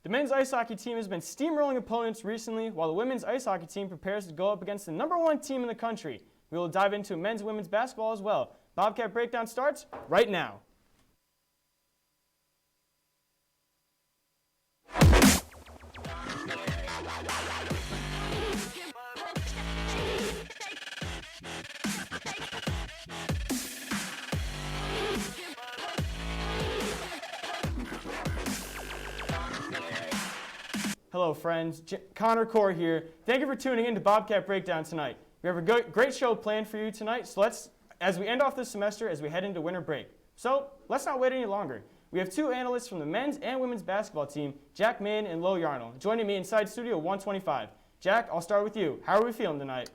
The men's ice hockey team has been steamrolling opponents recently, while the women's ice hockey team prepares to go up against the #1 team in the country. We will dive into men's and women's basketball as well. Bobcat Breakdown starts right now. Hello friends, Connor Core here. Thank you for tuning in to Bobcat Breakdown tonight. We have a great show planned for you tonight, so as we end off this semester, as we head into winter break. So let's not wait any longer. We have two analysts from the men's and women's basketball team, Jack Min and Lo Yarnell, joining me inside Studio 125. Jack, I'll start with you. How are we feeling tonight?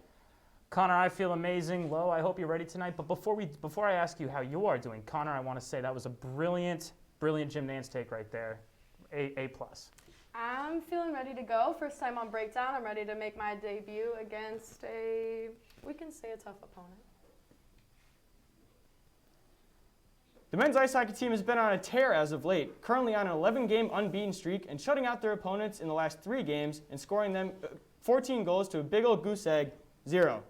Connor, I feel amazing. Lo, I hope you're ready tonight. But before I ask you how you are doing, Connor, I want to say that was a brilliant Jim Nance take right there. A+. I'm feeling ready to go. First time on Breakdown. I'm ready to make my debut against we can say a tough opponent. The men's ice hockey team has been on a tear as of late, currently on an 11-game unbeaten streak and shutting out their opponents in the last 3 games and scoring them 14 goals to a big old goose egg, 0.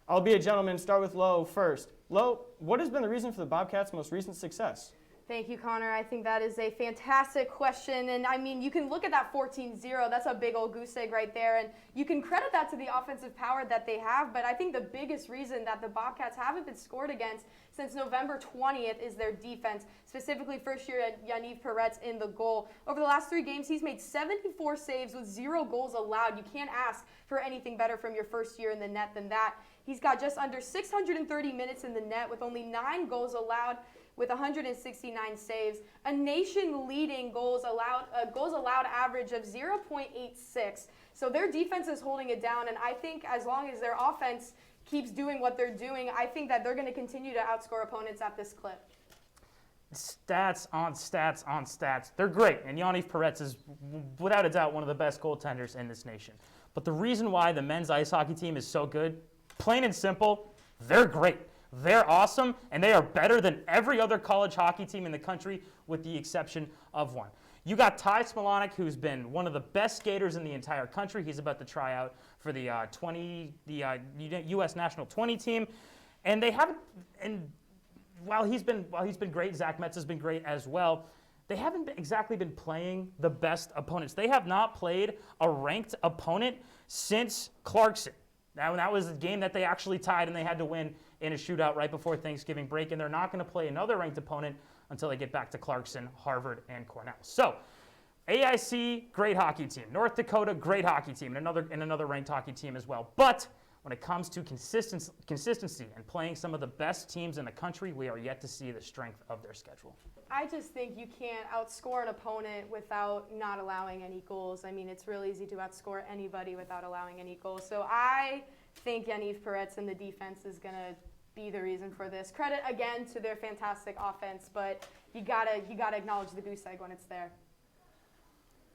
I'll be a gentleman and start with Lo first. Lo, what has been the reason for the Bobcats' most recent success? Thank you, Connor. I think that is a fantastic question. And I mean, you can look at that 14-0. That's a big old goose egg right there. And you can credit that to the offensive power that they have. But I think the biggest reason that the Bobcats haven't been scored against since November 20th is their defense, specifically first year at Yaniv Peretz in the goal. Over the last 3 games, he's made 74 saves with 0 goals allowed. You can't ask for anything better from your first year in the net than that. He's got just under 630 minutes in the net with only 9 goals allowed, with 169 saves, a nation-leading goals allowed average of 0.86. So their defense is holding it down, and I think as long as their offense keeps doing what they're doing, I think that they're going to continue to outscore opponents at this clip. Stats on stats on stats. They're great, and Yaniv Peretz is without a doubt one of the best goaltenders in this nation. But the reason why the men's ice hockey team is so good, plain and simple, they're great. They're awesome, and they are better than every other college hockey team in the country with the exception of one. You got Ty Smolonic, who's been one of the best skaters in the entire country. He's about to try out for the U.S. National 20 team. And they haven't, and while he's been great, Zach Metz has been great as well, they haven't exactly been playing the best opponents. They have not played a ranked opponent since Clarkson. Now, that was a game that they actually tied and they had to win in a shootout right before Thanksgiving break, and they're not going to play another ranked opponent until they get back to Clarkson, Harvard, and Cornell. So, AIC, great hockey team. North Dakota, great hockey team, and another ranked hockey team as well. But when it comes to consistency and playing some of the best teams in the country, we are yet to see the strength of their schedule. I just think you can't outscore an opponent without not allowing any goals. I mean, it's real easy to outscore anybody without allowing any goals. So I think Yaniv Peretz and the defense is going to be the reason for this. Credit again to their fantastic offense, but you gotta acknowledge the goose egg when it's there.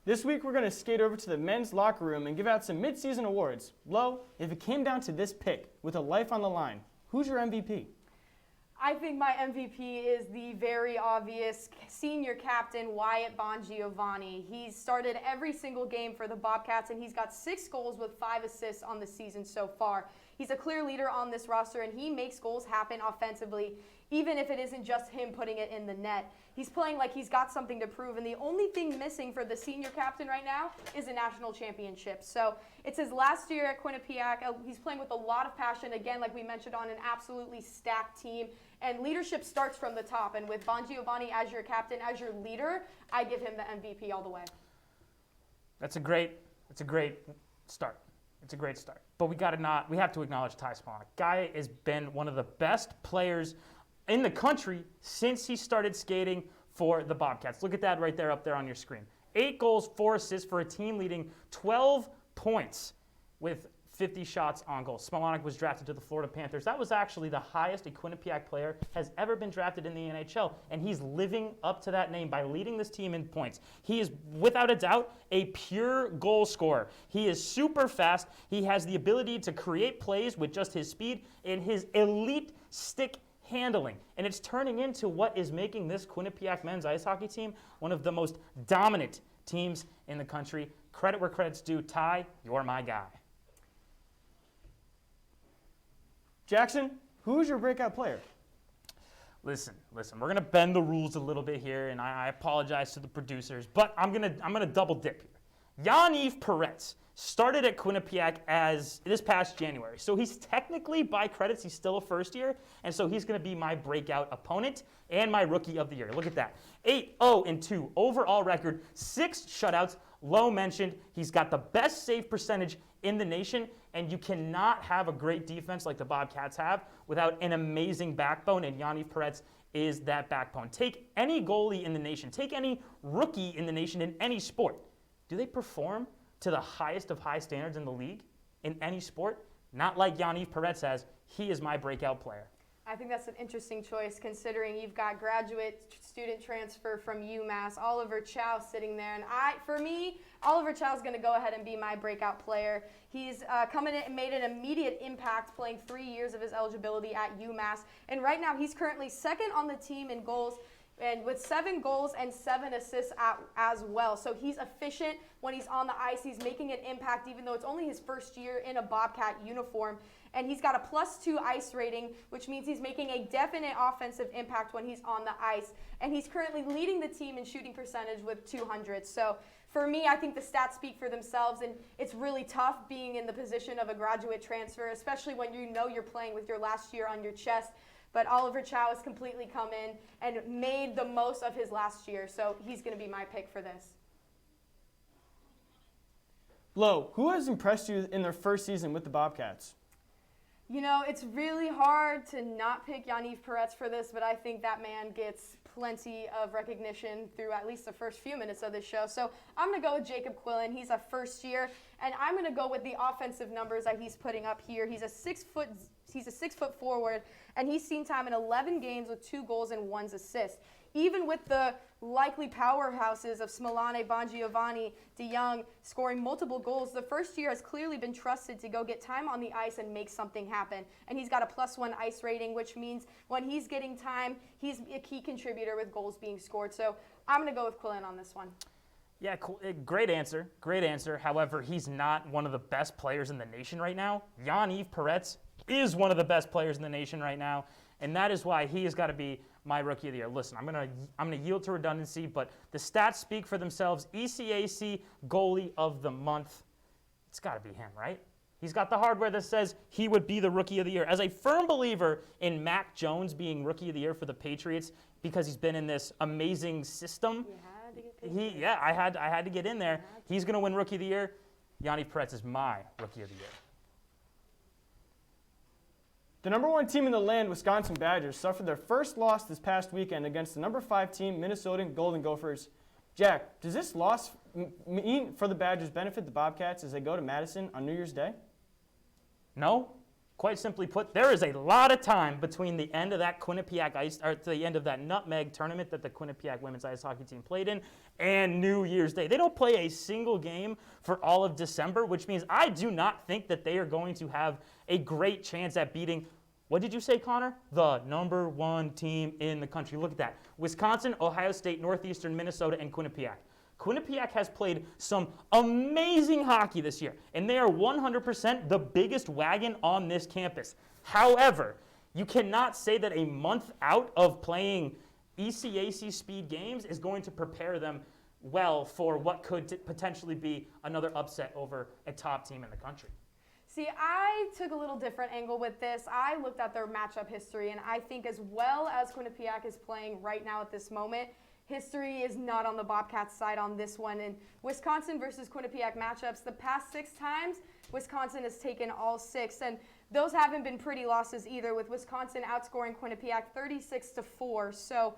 This week we're going to skate over to the men's locker room and give out some mid-season awards. Lo, if it came down to this pick with a life on the line, who's your MVP? I think my MVP is the very obvious senior captain, Wyatt Bongiovanni. He's started every single game for the Bobcats, and he's got 6 goals with 5 assists on the season so far. He's a clear leader on this roster, and he makes goals happen offensively, even if it isn't just him putting it in the net. He's playing like he's got something to prove, and the only thing missing for the senior captain right now is a national championship. So it's his last year at Quinnipiac. He's playing with a lot of passion, again, like we mentioned, on an absolutely stacked team. And leadership starts from the top. And with Bongiovanni as your captain, as your leader, I give him the MVP all the way. That's a great start. It's a great start. But we have to acknowledge Ty Smolonic. Guy has been one of the best players in the country since he started skating for the Bobcats. Look at that right there up there on your screen. 8 goals, 4 assists for a team leading 12 points with 50 shots on goal. Smolonic was drafted to the Florida Panthers. That was actually the highest a Quinnipiac player has ever been drafted in the NHL, and he's living up to that name by leading this team in points. He is, without a doubt, a pure goal scorer. He is super fast. He has the ability to create plays with just his speed and his elite stick handling. And it's turning into what is making this Quinnipiac men's ice hockey team one of the most dominant teams in the country. Credit where credit's due. Ty, you're my guy. Jackson, who's your breakout player? Listen, we're gonna bend the rules a little bit here, and I apologize to the producers, but I'm gonna double dip here. Yaniv Peretz started at Quinnipiac as this past January, so he's technically, by credits, he's still a first year, and so he's gonna be my breakout opponent and my rookie of the year. Look at that, 8-0-2 overall record, 6 shutouts. Low mentioned, he's got the best save percentage in the nation, and you cannot have a great defense like the Bobcats have without an amazing backbone, and Yaniv Peretz is that backbone. Take any goalie in the nation, take any rookie in the nation in any sport. Do they perform to the highest of high standards in the league in any sport? Not like Yaniv Peretz has. He is my breakout player. I think that's an interesting choice considering you've got graduate student transfer from UMass, Oliver Chow sitting there. And for me, Oliver Chow is going to go ahead and be my breakout player. He's come in and made an immediate impact playing 3 years of his eligibility at UMass. And right now he's currently second on the team in goals, and with 7 goals and 7 assists as well. So he's efficient when he's on the ice. He's making an impact even though it's only his first year in a Bobcat uniform. And he's got a +2 ice rating, which means he's making a definite offensive impact when he's on the ice. And he's currently leading the team in shooting percentage with 200. So for me, I think the stats speak for themselves, and it's really tough being in the position of a graduate transfer, especially when you know you're playing with your last year on your chest. But Oliver Chow has completely come in and made the most of his last year, so he's going to be my pick for this. Lo, who has impressed you in their first season with the Bobcats? You know, it's really hard to not pick Yaniv Peretz for this, but I think that man gets plenty of recognition through at least the first few minutes of this show. So I'm going to go with Jacob Quillin. He's a first year, and I'm going to go with the offensive numbers that he's putting up here. He's a 6 foot forward, and he's seen time in 11 games with 2 goals and 1 assist. Even with the likely powerhouses of Smilane, Bongiovanni, DeYoung scoring multiple goals, the first year has clearly been trusted to go get time on the ice and make something happen. And he's got a +1 ice rating, which means when he's getting time, he's a key contributor with goals being scored. So I'm going to go with Quillin on this one. Yeah, cool. Great answer. Great answer. However, he's not one of the best players in the nation right now. Yaniv Peretz is one of the best players in the nation right now, and that is why he has got to be my rookie of the year. Listen, I'm gonna yield to redundancy, but the stats speak for themselves. ECAC goalie of the month. It's got to be him, right? He's got the hardware that says he would be the rookie of the year. As a firm believer in Mac Jones being rookie of the year for the Patriots because he's been in this amazing system. I had to get in there. He's gonna win rookie of the year. Yaniv Peretz is my rookie of the year. The number 1 team in the land, Wisconsin Badgers, suffered their first loss this past weekend against the number 5 team, Minnesota Golden Gophers. Jack, does this loss mean for the Badgers benefit the Bobcats as they go to Madison on New Year's Day? No. Quite simply put, there is a lot of time between the end of that the end of that nutmeg tournament that the Quinnipiac women's ice hockey team played in and New Year's Day. They don't play a single game for all of December, which means I do not think that they are going to have a great chance at beating, what did you say, Connor? The number 1 team in the country. Look at that. Wisconsin, Ohio State, Northeastern, Minnesota, and Quinnipiac. Quinnipiac has played some amazing hockey this year, and they are 100% the biggest wagon on this campus. However, you cannot say that a month out of playing ECAC speed games is going to prepare them well for what could potentially be another upset over a top team in the country. See, I took a little different angle with this. I looked at their matchup history, and I think as well as Quinnipiac is playing right now at this moment, history is not on the Bobcats' side on this one. And Wisconsin versus Quinnipiac matchups, the past 6 times, Wisconsin has taken all 6. And those haven't been pretty losses either, with Wisconsin outscoring Quinnipiac 36-4. So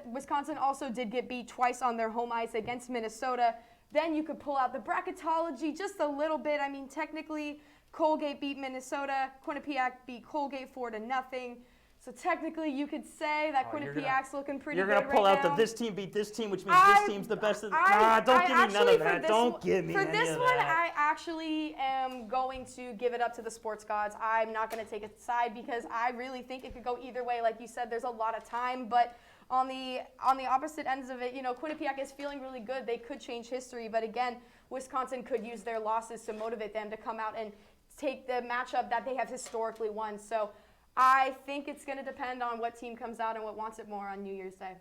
Wisconsin also did get beat twice on their home ice against Minnesota. Then you could pull out the bracketology just a little bit. I mean, technically, Colgate beat Minnesota. Quinnipiac beat Colgate 4-0. So technically, you could say that Quinnipiac's looking pretty good right now. You're going to pull out this team beat this team, which means this team's the best. Don't give me none of that. Don't give me any of that. For this one, I actually am going to give it up to the sports gods. I'm not going to take a side because I really think it could go either way. Like you said, there's a lot of time. But On the opposite ends of it, Quinnipiac is feeling really good. They could change history, but again, Wisconsin could use their losses to motivate them to come out and take the matchup that they have historically won. So I think it's going to depend on what team comes out and what wants it more on New Year's Day.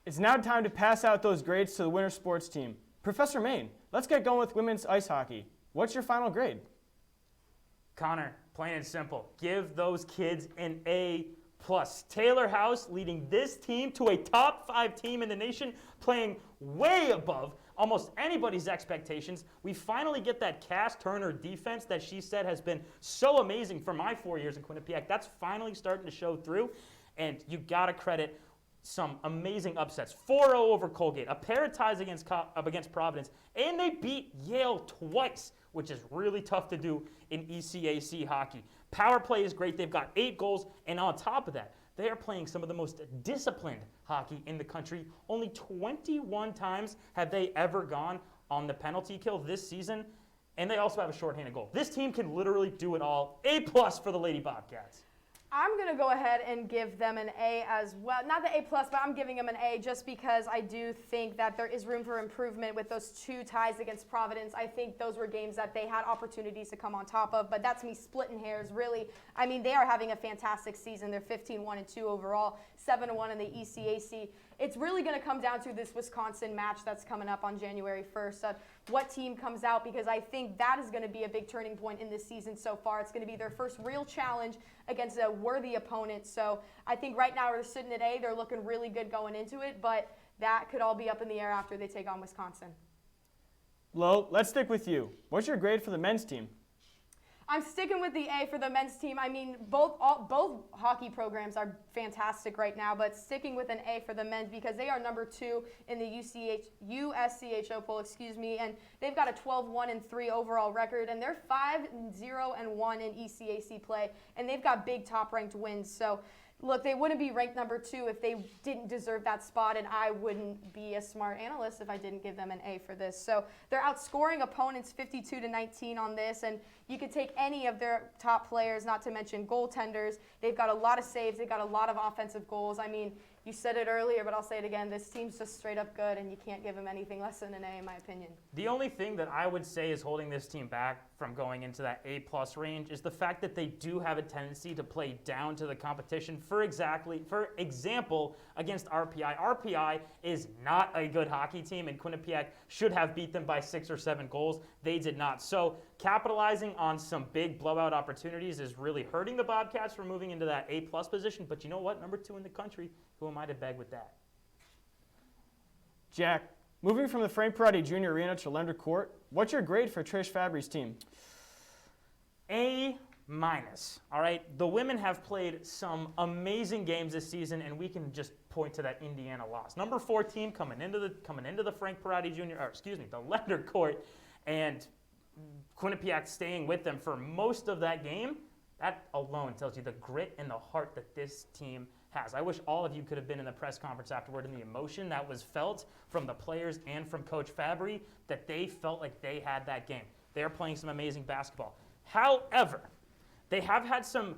It's now time to pass out those grades to the winter sports team. Professor Main, let's get going with women's ice hockey. What's your final grade? Connor, plain and simple, give those kids an A+. Taylor House leading this team to a top 5 team in the nation, playing way above almost anybody's expectations. We finally get that Cass Turner defense that she said has been so amazing for my 4 years in Quinnipiac. That's finally starting to show through, and you got to credit some amazing upsets. 4-0 over Colgate, a pair of ties against Providence, and they beat Yale twice, which is really tough to do in ECAC hockey. Power play is great. They've got 8 goals, and on top of that, they are playing some of the most disciplined hockey in the country. Only 21 times have they ever gone on the penalty kill this season, and they also have a shorthanded goal. This team can literally do it all. A+ for the Lady Bobcats. I'm going to go ahead and give them an A as well. Not the A+, but I'm giving them an A just because I do think that there is room for improvement with those 2 ties against Providence. I think those were games that they had opportunities to come on top of, but that's me splitting hairs, really. I mean, they are having a fantastic season. They're 15-1-2 overall, 7-1 in the ECAC. It's really going to come down to this Wisconsin match that's coming up on January 1st. What team comes out, because I think that is going to be a big turning point in this season so far. It's going to be their first real challenge against a worthy opponent. So I think right now they're sitting at A. They're looking really good going into it, but that could all be up in the air after they take on Wisconsin. Lo, let's stick with you. What's your grade for the men's team? I'm sticking with the A for the men's team. I mean, both hockey programs are fantastic right now, but sticking with an A for the men's because they are number 2 in the USCHO poll, and they've got a 12-1-3 overall record, and they're 5-0-1 in ECAC play, and they've got big top-ranked wins. So, look, they wouldn't be ranked number 2 if they didn't deserve that spot, and I wouldn't be a smart analyst if I didn't give them an A for this. So they're outscoring opponents 52-19 on this, and you could take any of their top players, not to mention goaltenders. They've got a lot of saves. They've got a lot of offensive goals. I mean, you said it earlier, but I'll say it again. This team's just straight up good, and you can't give them anything less than an A, in my opinion. The only thing that I would say is holding this team back from going into that A+ range is the fact that they do have a tendency to play down to the competition. For example, against RPI. RPI is not a good hockey team, and Quinnipiac should have beat them by 6 or 7 goals. They did not. So capitalizing on some big blowout opportunities is really hurting the Bobcats from moving into that A+ position. But you know what? Number 2 in the country. Who am I to beg with that? Jack, moving from the Frank Perotti Jr. Arena to Lender Court, what's your grade for Trish Fabry's team? A-. All right, the women have played some amazing games this season, and we can just point to that Indiana loss. Number 4 team coming into the Frank Perotti Jr. The Lender Court, and Quinnipiac staying with them for most of that game. That alone tells you the grit and the heart that this team has. I wish all of you could have been in the press conference afterward and the emotion that was felt from the players and from Coach Fabry, that they felt like they had that game. They're playing some amazing basketball. However, they have had some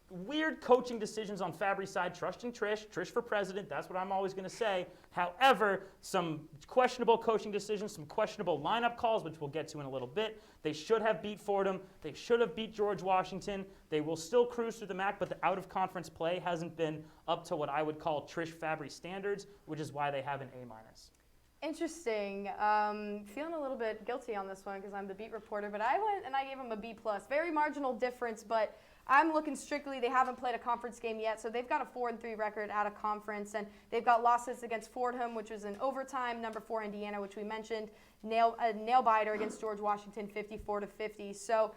weird coaching decisions on Fabry's side. Trusting Trish for president, that's what I'm always going to say. However, some questionable coaching decisions, some questionable lineup calls, which we'll get to in a little bit. They should have beat Fordham. They should have beat George Washington. They will still cruise through the MAC, but the out-of-conference play hasn't been up to what I would call Trish Fabry standards, which is why they have an A-. Interesting. Feeling a little bit guilty on this one because I'm the beat reporter, but I went and I gave them a B+. Very marginal difference, but I'm looking strictly, they haven't played a conference game yet, so they've got a 4-3 record out of conference, and they've got losses against Fordham, which was in overtime, number 4 Indiana, which we mentioned, a nail-biter against George Washington, 54-50. So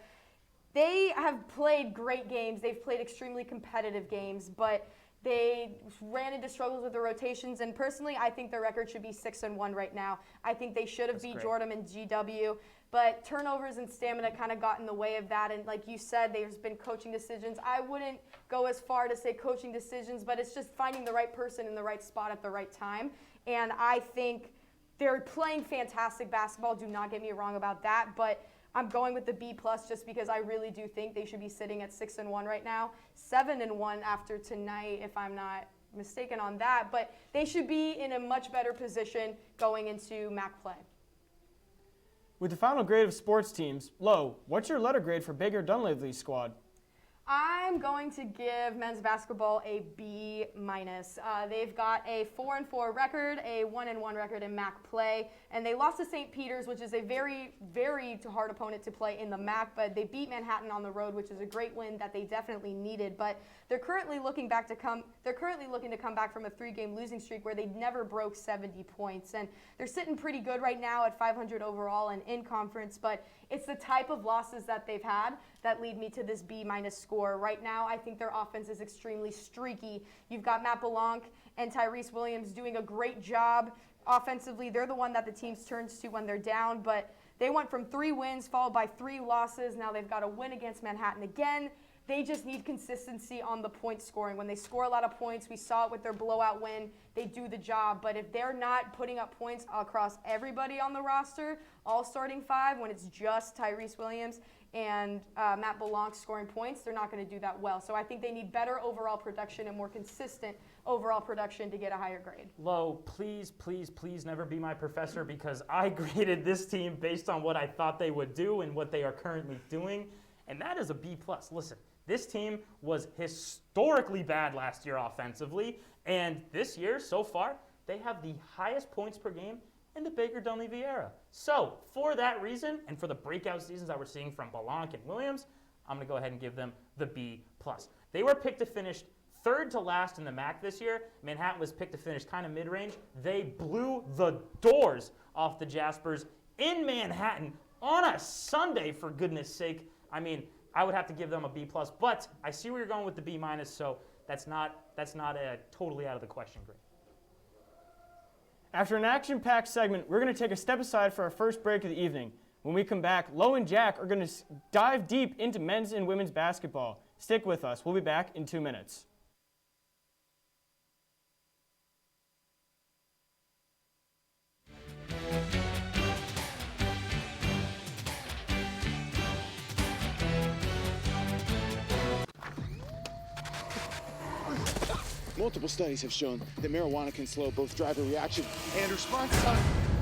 they have played great games. They've played extremely competitive games, but they ran into struggles with the rotations, and personally, I think their record should be 6-1 right now. I think they should have beat Jordan and GW, but turnovers and stamina kind of got in the way of that, and like you said, there's been coaching decisions. I wouldn't go as far to say coaching decisions, but it's just finding the right person in the right spot at the right time, and I think they're playing fantastic basketball. Do not get me wrong about that, but I'm going with the B+ just because I really do think they should be sitting at 6-1 right now. 7-1 after tonight, if I'm not mistaken on that. But they should be in a much better position going into MAC play. With the final grade of sports teams, Lo, what's your letter grade for Baker Dunleavy's squad? I'm going to give men's basketball a B-. They've got a 4-4 record, a 1-1 record in MAC play, and they lost to St. Peter's, which is a very, very hard opponent to play in the MAC, but they beat Manhattan on the road, which is a great win that they definitely needed. But they're currently looking to come back from a 3-game losing streak where they never broke 70 points, and they're sitting pretty good right now at 500 overall and in conference, but it's the type of losses that they've had that lead me to this B- score. Right now, I think their offense is extremely streaky. You've got Matt Belanc and Tyrese Williams doing a great job offensively. They're the one that the team turns to when they're down, but they went from 3 wins followed by 3 losses. Now they've got a win against Manhattan again. They just need consistency on the point scoring. When they score a lot of points, we saw it with their blowout win, they do the job. But if they're not putting up points across everybody on the roster, all starting 5, when it's just Tyrese Williams and Matt Belanc scoring points, they're not going to do that well. So I think they need better overall production and more consistent overall production to get a higher grade. Lo, please, please, please never be my professor, because I graded this team based on what I thought they would do and what they are currently doing, and that is a B+. Listen, this team was historically bad last year offensively, and this year, so far, they have the highest points per game in the Baker Dunleavy era. So, for that reason, and for the breakout seasons that we're seeing from Belanc and Williams, I'm going to go ahead and give them the B+. They were picked to finish 3rd to last in the MAC this year. Manhattan was picked to finish kind of mid-range. They blew the doors off the Jaspers in Manhattan on a Sunday, for goodness sake. I mean, I would have to give them a B+, but I see where you're going with the B-, so that's not a totally out of the question grade. After an action-packed segment, we're going to take a step aside for our first break of the evening. When we come back, Lo and Jack are going to dive deep into men's and women's basketball. Stick with us. We'll be back in 2 minutes. Multiple studies have shown that marijuana can slow both driver reaction and response time,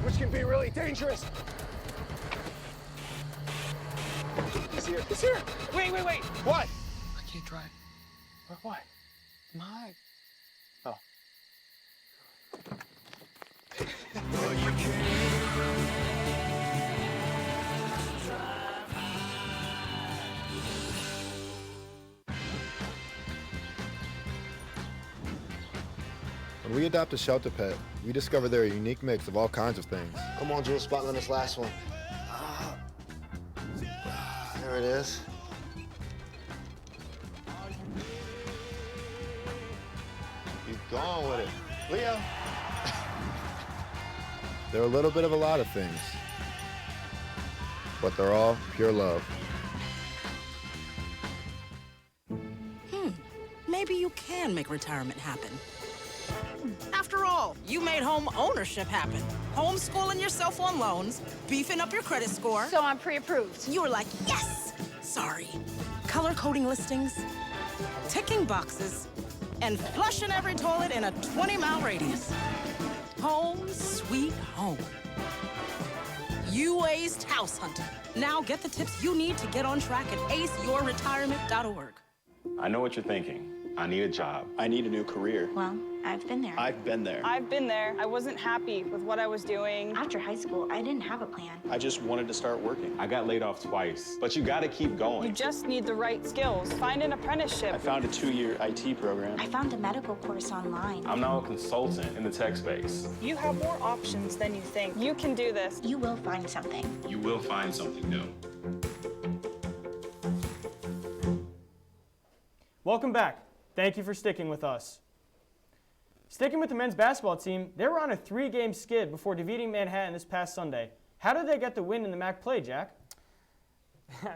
which can be really dangerous. It's here. It's here. Wait. What? I can't drive. Why? My. Oh. When we adopt a shelter pet, we discover they're a unique mix of all kinds of things. Come on, Jules, spotlight on this last one. There it is. Keep going with it. Leo! They're a little bit of a lot of things, but they're all pure love. Maybe you can make retirement happen. After all, you made home ownership happen. Homeschooling yourself on loans, beefing up your credit score. So I'm pre-approved. You were like, yes! Sorry. Color coding listings, ticking boxes, and flushing every toilet in a 20-mile radius. Home sweet home. You aced house hunting. Now get the tips you need to get on track at aceyourretirement.org. I know what you're thinking. I need a job. I need a new career. Well, I've been there. I've been there. I've been there. I wasn't happy with what I was doing. After high school, I didn't have a plan. I just wanted to start working. I got laid off twice, but you gotta keep going. You just need the right skills. Find an apprenticeship. I found a 2-year IT program. I found a medical course online. I'm now a consultant in the tech space. You have more options than you think. You can do this. You will find something. You will find something new. Welcome back. Thank you for sticking with us. Sticking with the men's basketball team, they were on a 3-game skid before defeating Manhattan this past Sunday. How did they get the win in the MAC play, Jack?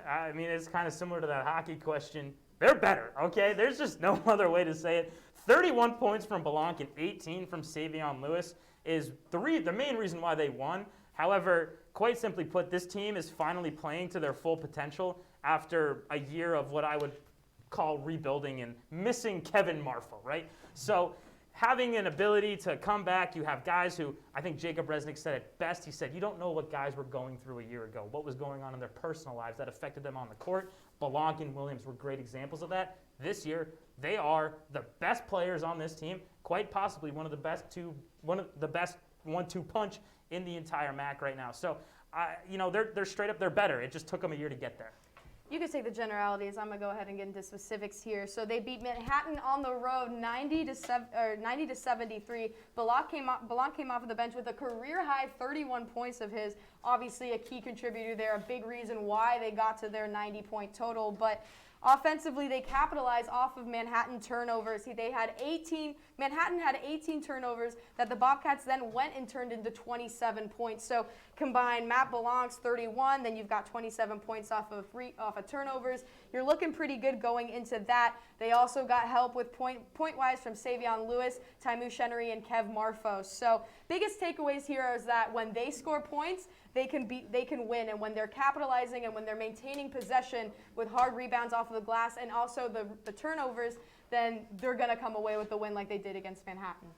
I mean, it's kind of similar to that hockey question. They're better, okay? There's just no other way to say it. 31 points from Belanc and 18 from Savion Lewis is the main reason why they won. However, quite simply put, this team is finally playing to their full potential after a year of what I would call rebuilding and missing Kevin Marfa, right? So having an ability to come back, you have guys who, I think Jacob Resnick said it best. He said, you don't know what guys were going through a year ago, what was going on in their personal lives that affected them on the court. Blanc and Williams were great examples of that. This year, they are the best players on this team, quite possibly one of the best 1-2 punch in the entire MAC right now. So, they're straight up, they're better. It just took them a year to get there. You could say the generalities. I'm gonna go ahead and get into specifics here. So they beat Manhattan on the road 90 to 73. Blanc came off of the bench with a career high 31 points of his. Obviously a key contributor there, a big reason why they got to their 90-point total. But offensively, they capitalized off of Manhattan turnovers. Manhattan had 18 turnovers that the Bobcats then went and turned into 27 points. So combine Matt Blanc's 31, then you've got 27 points off of turnovers. You're looking pretty good going into that. They also got help with point-wise from Savion Lewis, Taimu Chenery, and Kev Marfos. So biggest takeaways here is that when they score points, they can win, and when they're capitalizing and when they're maintaining possession with hard rebounds off of the glass and also the turnovers, then they're going to come away with the win like they did against Manhattan.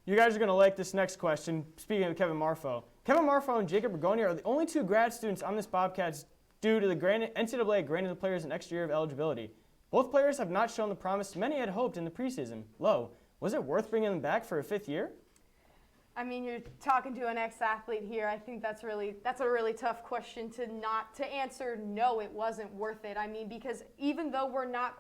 You guys are going to like this next question. Speaking of Kevin Marfo. Kevin Marfo and Jacob Bergoni are the only two grad students on this Bobcats due to the NCAA granting the players an extra year of eligibility. Both players have not shown the promise many had hoped in the preseason. Low, was it worth bringing them back for a fifth year? I mean, you're talking to an ex-athlete here. I think that's a really tough question to answer. No, it wasn't worth it. I mean, because even though we're not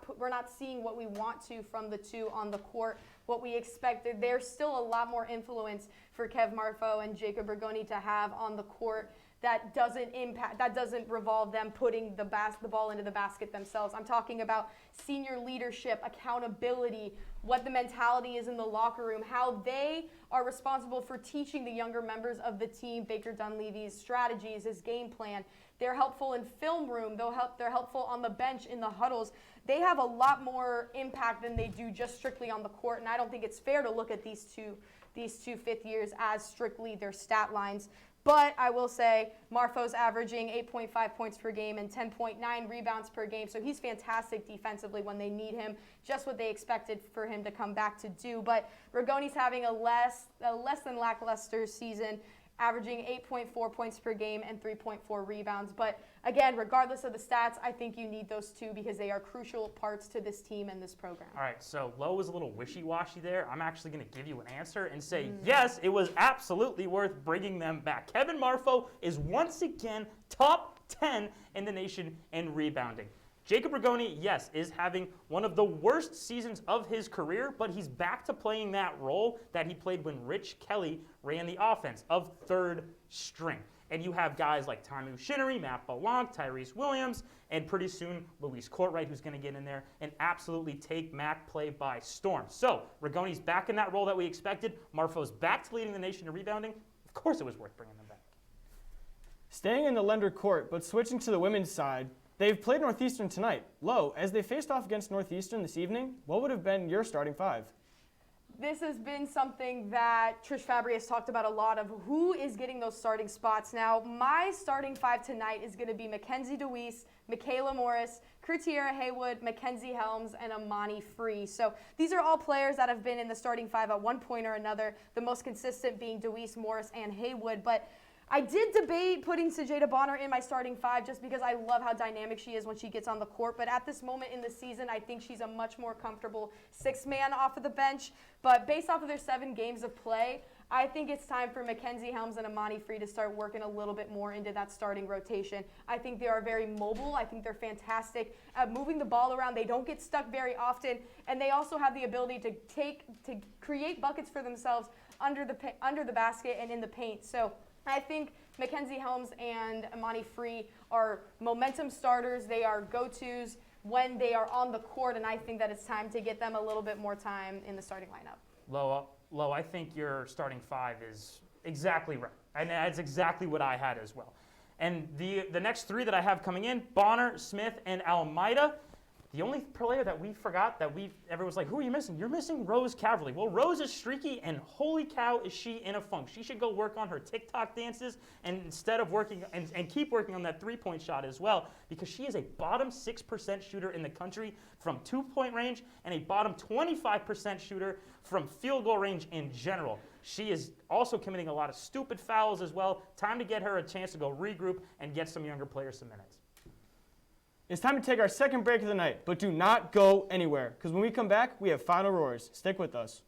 seeing what we want to from the two on the court, what we expected, there's still a lot more influence for Kev Marfo and Jacob Bergoni to have on the court that doesn't revolve them putting the ball into the basket themselves. I'm talking about senior leadership, accountability, what the mentality is in the locker room, how they are responsible for teaching the younger members of the team Baker Dunleavy's strategies, his game plan. They're helpful in film room. They're helpful on the bench in the huddles. They have a lot more impact than they do just strictly on the court, and I don't think it's fair to look at these two fifth years as strictly their stat lines. But I will say Marfo's averaging 8.5 points per game and 10.9 rebounds per game. So he's fantastic defensively when they need him, just what they expected for him to come back to do. But Bergoni's having a less than lackluster season, averaging 8.4 points per game and 3.4 rebounds. But again, regardless of the stats, I think you need those two because they are crucial parts to this team and this program. All right, so Lowe was a little wishy-washy there. I'm actually going to give you an answer and say, yes, it was absolutely worth bringing them back. Kevin Marfo is once again top 10 in the nation in rebounding. Jacob Bergoni, yes, is having one of the worst seasons of his career, but he's back to playing that role that he played when Rich Kelly ran the offense of third string. And you have guys like Taimu Chenery, Matt Blanc, Tyrese Williams, and pretty soon Luis Courtright, who's going to get in there and absolutely take MAC play by storm. So Bergoni's back in that role that we expected. Marfo's back to leading the nation in rebounding. Of course it was worth bringing them back. Staying in the Lender court, but switching to the women's side, they've played Northeastern tonight. Low, as they faced off against Northeastern this evening, what would have been your starting five? This has been something that Trish Fabry has talked about a lot of who is getting those starting spots. Now, my starting five tonight is going to be Mackenzie DeWeese, Michaela Morris, Curtiera Haywood, Mackenzie Helms, and Amani Free. So these are all players that have been in the starting five at one point or another, the most consistent being DeWeese, Morris, and Haywood. But I did debate putting Sajeda Bonner in my starting five just because I love how dynamic she is when she gets on the court. But at this moment in the season, I think she's a much more comfortable six-man off of the bench. But based off of their 7 games of play, I think it's time for Mackenzie Helms and Amani Free to start working a little bit more into that starting rotation. I think they are very mobile. I think they're fantastic at moving the ball around. They don't get stuck very often. And they also have the ability to create buckets for themselves under the basket and in the paint. So I think Mackenzie Helms and Amani Free are momentum starters. They are go-tos when they are on the court, and I think that it's time to get them a little bit more time in the starting lineup. Low, I think your starting five is exactly right, and that's exactly what I had as well. And the next 3 that I have coming in, Bonner, Smith, and Almeida, The only player that we forgot that everyone's like, who are you missing? You're missing Rose Caverly. Well, Rose is streaky, and holy cow, is she in a funk. She should go work on her TikTok dances, and instead of working, and keep working on that three-point shot as well, because she is a bottom 6% shooter in the country from two-point range, and a bottom 25% shooter from field goal range in general. She is also committing a lot of stupid fouls as well. Time to get her a chance to go regroup and get some younger players some minutes. It's time to take our second break of the night, but do not go anywhere, because when we come back, we have Final Roars. Stick with us.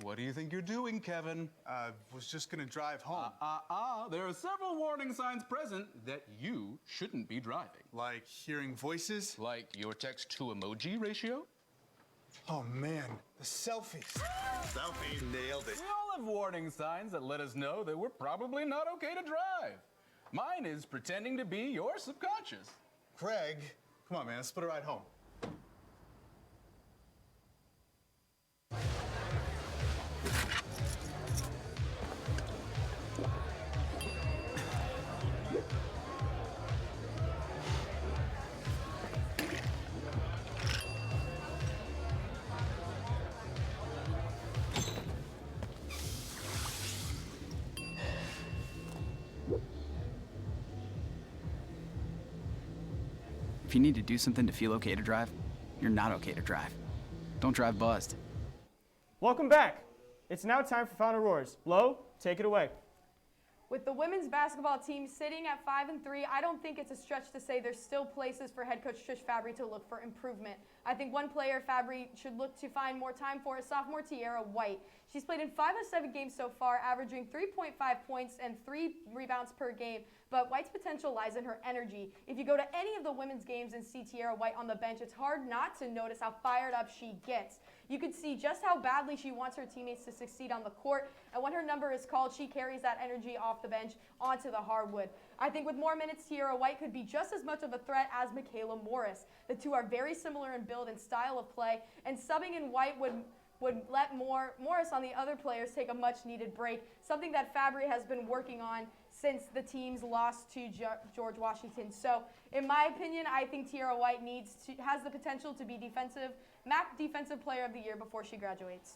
What do you think you're doing, Kevin? Was just gonna drive home. There are several warning signs present that you shouldn't be driving. Like hearing voices? Like your text-to-emoji ratio? Oh man, the selfies. Selfie nailed it. We all have warning signs that let us know that we're probably not okay to drive. Mine is pretending to be your subconscious. Craig, come on man, let's split a ride home. If you need to do something to feel okay to drive, you're not okay to drive. Don't drive buzzed. Welcome back. It's now time for Final Roars. Lo, take it away. With the women's basketball team sitting at 5-3, I don't think it's a stretch to say there's still places for head coach Trish Fabry to look for improvement. I think one player Fabry should look to find more time for is sophomore Tiara White. She's played in 5 of 7 games so far, averaging 3.5 points and 3 rebounds per game. But White's potential lies in her energy. If you go to any of the women's games and see Tiara White on the bench, it's hard not to notice how fired up she gets. You could see just how badly she wants her teammates to succeed on the court, and when her number is called, she carries that energy off the bench onto the hardwood. I think with more minutes, Tiara White could be just as much of a threat as Michaela Morris. The two are very similar in build and style of play, and subbing in White would let Morris on the other players take a much-needed break, something that Fabry has been working on since the team's loss to George Washington. So, in my opinion, I think Tiara White has the potential to be MAC Defensive Player of the Year before she graduates.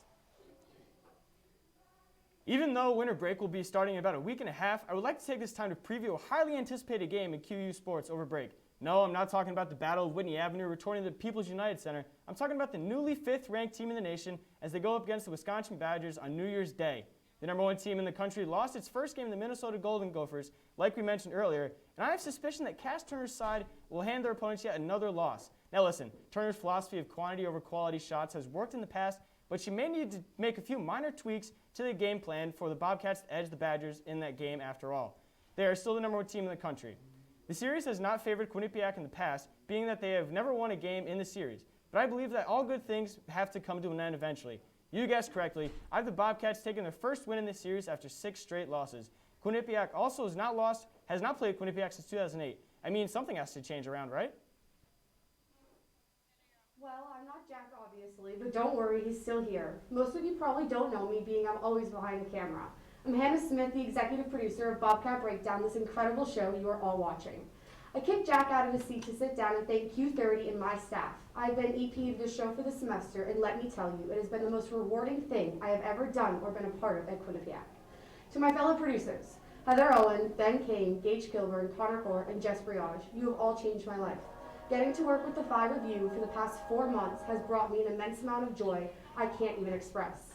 Even though winter break will be starting in about a week and a half, I would like to take this time to preview a highly anticipated game in QU sports over break. No, I'm not talking about the Battle of Whitney Avenue returning to the People's United Center. I'm talking about the newly 5th-ranked team in the nation as they go up against the Wisconsin Badgers on New Year's Day. The number 1 team in the country lost its first game to the Minnesota Golden Gophers, like we mentioned earlier, and I have suspicion that Cass Turner's side will hand their opponents yet another loss. Now listen, Turner's philosophy of quantity over quality shots has worked in the past, but she may need to make a few minor tweaks to the game plan for the Bobcats to edge the Badgers in that game after all. They are still the number 1 team in the country. The series has not favored Quinnipiac in the past, being that they have never won a game in the series, but I believe that all good things have to come to an end eventually. You guessed correctly. I have the Bobcats taking their first win in this series after 6 straight losses. Quinnipiac also has not played Quinnipiac since 2008. I mean, something has to change around, right? Well, I'm not Jack, obviously, but don't worry, he's still here. Most of you probably don't know me, being I'm always behind the camera. I'm Hannah Smith, the executive producer of Bobcat Breakdown, this incredible show you are all watching. I kicked Jack out of his seat to sit down and thank Q30 and my staff. I've been EP of the show for the semester, and let me tell you, it has been the most rewarding thing I have ever done or been a part of at Quinnipiac. To my fellow producers, Heather Owen, Ben Kane, Gage Kilburn, Connor Core, and Jess Briage, you have all changed my life. Getting to work with the 5 of you for the past 4 months has brought me an immense amount of joy I can't even express.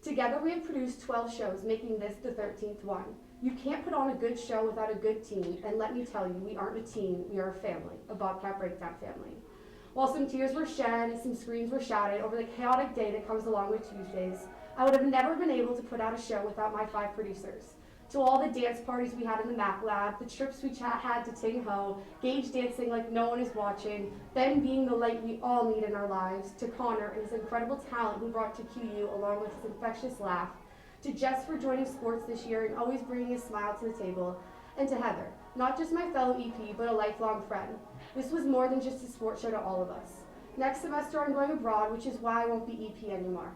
Together we have produced 12 shows, making this the 13th one. You can't put on a good show without a good team, and let me tell you, we aren't a team, we are a family, a Bobcat Breakdown family. While some tears were shed and some screams were shouted over the chaotic day that comes along with Tuesdays, I would have never been able to put out a show without my 5 producers. To all the dance parties we had in the Mac Lab, the trips we had to Ting Ho, Gage dancing like no one is watching, Ben being the light we all need in our lives, to Connor and his incredible talent he brought to QU along with his infectious laugh, to Jess for joining sports this year and always bringing a smile to the table, and to Heather, not just my fellow EP, but a lifelong friend. This was more than just a sports show to all of us. Next semester I'm going abroad, which is why I won't be EP anymore.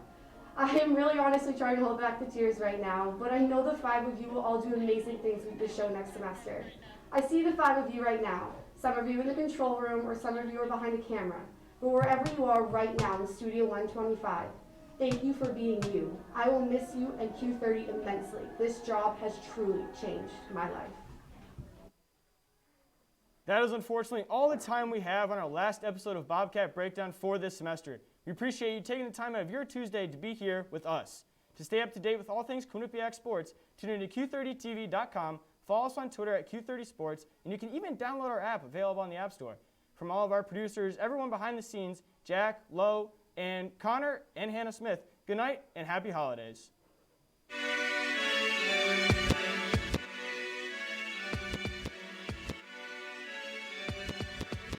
I am really honestly trying to hold back the tears right now, but I know the 5 of you will all do amazing things with this show next semester. I see the 5 of you right now, some of you in the control room or some of you are behind the camera, but wherever you are right now in Studio 125, thank you for being you. I will miss you and Q30 immensely. This job has truly changed my life. That is unfortunately all the time we have on our last episode of Bobcat Breakdown for this semester. We appreciate you taking the time out of your Tuesday to be here with us. To stay up to date with all things Quinnipiac sports, tune in to Q30TV.com, follow us on Twitter at Q30 Sports, and you can even download our app available on the App Store. From all of our producers, everyone behind the scenes, Jack, Lo, and Connor, and Hannah Smith, good night and happy holidays.